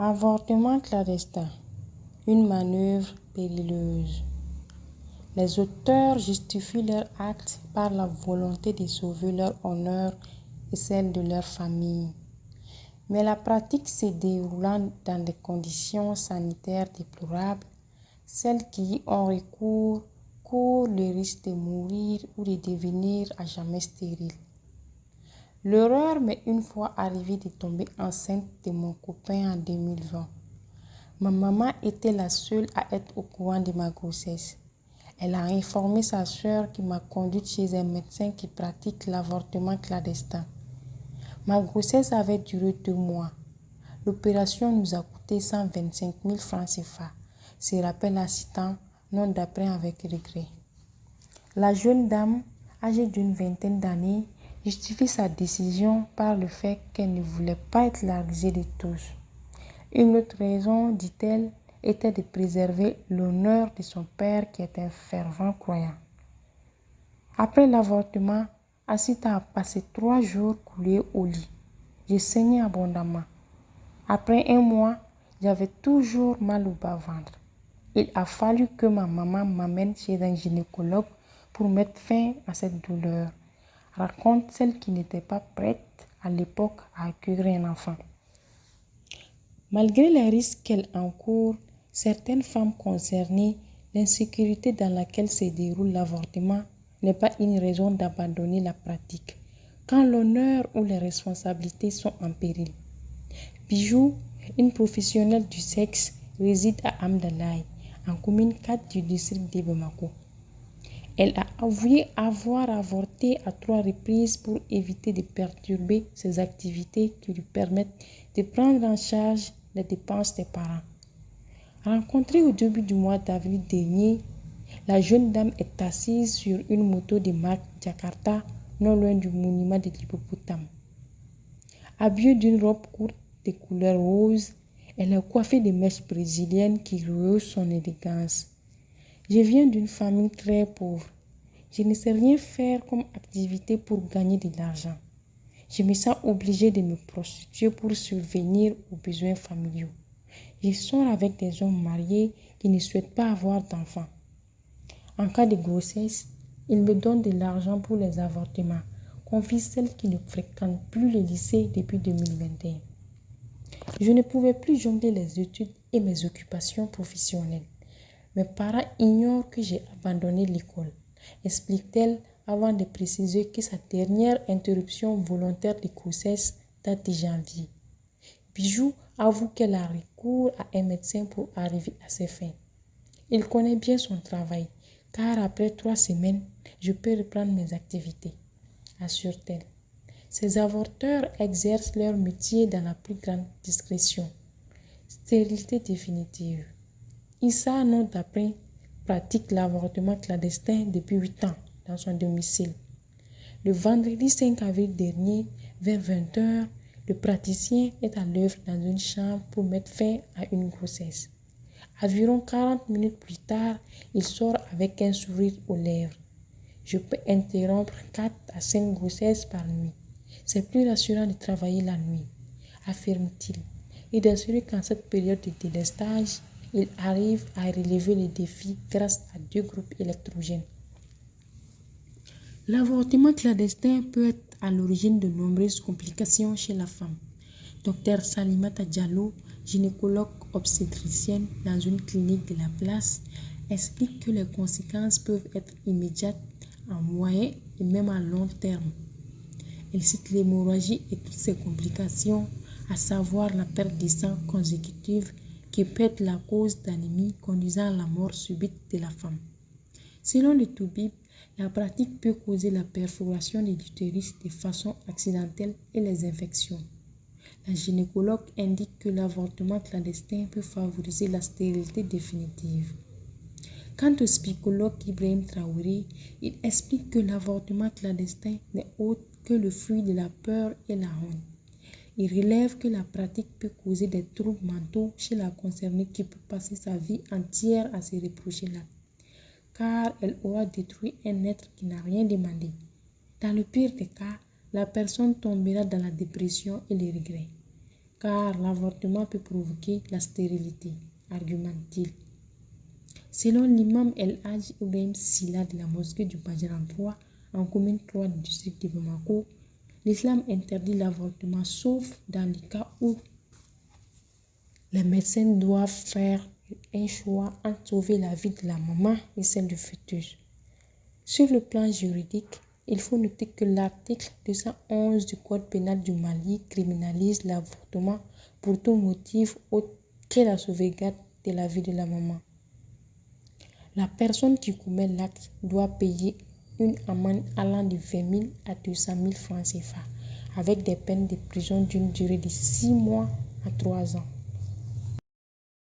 Avortement clandestin, une manœuvre périlleuse. Les auteurs justifient leur acte par la volonté de sauver leur honneur et celle de leur famille. Mais la pratique se déroulant dans des conditions sanitaires déplorables, celles qui y ont recours courent le risque de mourir ou de devenir à jamais stériles. L'horreur m'est une fois arrivée de tomber enceinte de mon copain en 2020. Ma maman était la seule à être au courant de ma grossesse. Elle a informé sa sœur qui m'a conduite chez un médecin qui pratique l'avortement clandestin. Ma grossesse avait duré 2 mois. L'opération nous a coûté 125 000 francs CFA. Se rappelle l'assistant, non d'après avec regret. La jeune dame, âgée d'une vingtaine d'années, justifie sa décision par le fait qu'elle ne voulait pas être la risée de tous. Une autre raison, dit-elle, était de préserver l'honneur de son père qui est un fervent croyant. Après l'avortement, Asita a passé 3 jours coulée au lit. Je saignais abondamment. Après 1 mois, j'avais toujours mal au bas-ventre. Il a fallu que ma maman m'amène chez un gynécologue pour mettre fin à cette douleur. Raconte celle qui n'était pas prête à l'époque à accueillir un enfant. Malgré les risques qu'elle encourt, certaines femmes concernées, l'insécurité dans laquelle se déroule l'avortement n'est pas une raison d'abandonner la pratique, quand l'honneur ou les responsabilités sont en péril. Bijou, une professionnelle du sexe, réside à Amdalaï, en commune 4 du district de Bamako. Elle a avoué avoir avorté à 3 reprises pour éviter de perturber ses activités qui lui permettent de prendre en charge les dépenses des parents. Rencontrée au début du mois d'avril dernier, la jeune dame est assise sur une moto de marque Jakarta, non loin du monument de l'hippopotame. Habillée d'une robe courte de couleur rose, elle est coiffée de mèches brésiliennes qui rehaussent son élégance. Je viens d'une famille très pauvre. Je ne sais rien faire comme activité pour gagner de l'argent. Je me sens obligée de me prostituer pour subvenir aux besoins familiaux. Je sors avec des hommes mariés qui ne souhaitent pas avoir d'enfants. En cas de grossesse, ils me donnent de l'argent pour les avortements, confie celle qui ne fréquente plus le lycée depuis 2021. Je ne pouvais plus jongler les études et mes occupations professionnelles. Mes parents ignorent que j'ai abandonné l'école, explique-t-elle avant de préciser que sa dernière interruption volontaire de grossesse date de janvier. Bijou avoue qu'elle a recours à un médecin pour arriver à ses fins. Il connaît bien son travail, car après 3 semaines, je peux reprendre mes activités, assure-t-elle. Ces avorteurs exercent leur métier dans la plus grande discrétion. Stérilité définitive. Issa, non d'après, pratique l'avortement clandestin depuis 8 ans dans son domicile. Le vendredi 5 avril dernier, vers 20 h, le praticien est à l'œuvre dans une chambre pour mettre fin à une grossesse. Environ 40 minutes plus tard, il sort avec un sourire aux lèvres. Je peux interrompre 4 à 5 grossesses par nuit. C'est plus rassurant de travailler la nuit, affirme-t-il, et d'assurer qu'en cette période de délestage, il arrive à relever les défis grâce à 2 groupes électrogènes. L'avortement clandestin peut être à l'origine de nombreuses complications chez la femme. Dr Salimata Diallo, gynécologue obstétricienne dans une clinique de la place, explique que les conséquences peuvent être immédiates, à moyen et même à long terme. Elle cite l'hémorragie et toutes ses complications, à savoir la perte de sang consécutive qui peut être la cause d'anémie conduisant à la mort subite de la femme. Selon le Toubib, la pratique peut causer la perforation de l'utérus de façon accidentelle et les infections. La gynécologue indique que l'avortement clandestin peut favoriser la stérilité définitive. Quant au psychologue Ibrahim Traoré, il explique que l'avortement clandestin n'est autre que le fruit de la peur et la honte. Il relève que la pratique peut causer des troubles mentaux chez la concernée qui peut passer sa vie entière à se reprocher l'acte, car elle aura détruit un être qui n'a rien demandé. Dans le pire des cas, la personne tombera dans la dépression et le regret. car l'avortement peut provoquer la stérilité, argumente-t-il. Selon l'imam El Hadj Ibrahim Silla de la mosquée du Badjaran 3, en commune 3 du district de Bamako, l'islam interdit l'avortement sauf dans les cas où les médecins doivent faire un choix entre sauver la vie de la maman et celle du fœtus. Sur le plan juridique, il faut noter que l'article 211 du Code pénal du Mali criminalise l'avortement pour tout motif autre que la sauvegarde de la vie de la maman. La personne qui commet l'acte doit payer une amende allant de 20 000 à 200 000 francs CFA, avec des peines de prison d'une durée de 6 mois à 3 ans.